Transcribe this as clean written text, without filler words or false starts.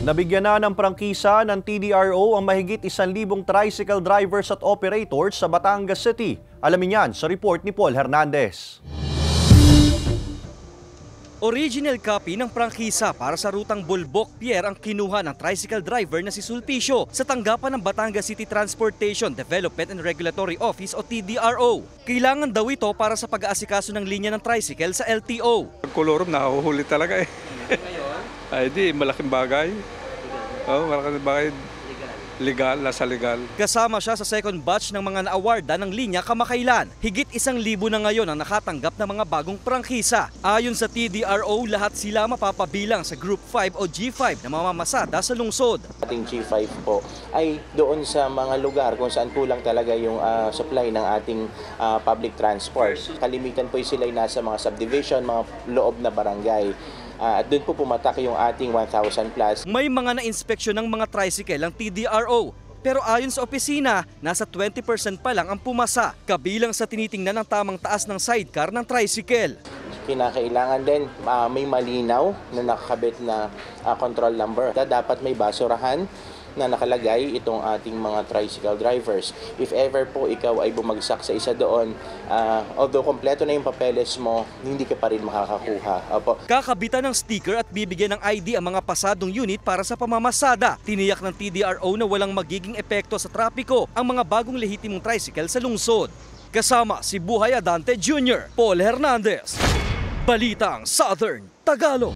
Nabigyan na ng prangkisa ng TDRO ang mahigit 1,000 tricycle drivers at operators sa Batangas City. Alamin yan sa report ni Paul Hernandez. Original copy ng prangkisa para sa rutang Bulbok-Pierre ang kinuha ng tricycle driver na si Sulpicio sa tanggapan ng Batangas City Transportation Development and Regulatory Office o TDRO. Kailangan daw ito para sa pag-aasikaso ng linya ng tricycle sa LTO. Ang kolorum nahuhuli talaga eh. Ay di, malaking bagay. Oh, malaking bagay. Legal, nasa legal. Kasama siya sa second batch ng mga na-awarda ng linya kamakailan. Higit 1,000 na ngayon ang nakatanggap ng mga bagong prangkisa. Ayon sa TDRO, lahat sila mapapabilang sa Group 5 o G5 na mamamasada sa lungsod. Ating G5 po ay doon sa mga lugar kung saan kulang talaga yung supply ng ating public transport. Kalimitan po sila ay nasa mga subdivision, mga loob na barangay. At doon po pumatak yung ating 1,000 plus. May mga na-inspeksyon ng mga tricycle ang TDRO. Pero ayon sa opisina, nasa 20% pa lang ang pumasa. Kabilang sa tinitingnan ng tamang taas ng sidecar ng tricycle. Kinakailangan din may malinaw na nakakabit na control number. Dapat may basurahan na nakalagay itong ating mga tricycle drivers. If ever po ikaw ay bumagsak sa isa doon, although kompleto na yung papeles mo, hindi ka pa rin makakakuha. Opo. Kakabitan ng sticker at bibigyan ng ID ang mga pasadong unit para sa pamamasada. Tiniyak ng TDRO na walang magiging epekto sa trapiko ang mga bagong lehitimong tricycle sa lungsod. Kasama si Buhay Adante Jr., Paul Hernandez. Balitang Southern Tagalog.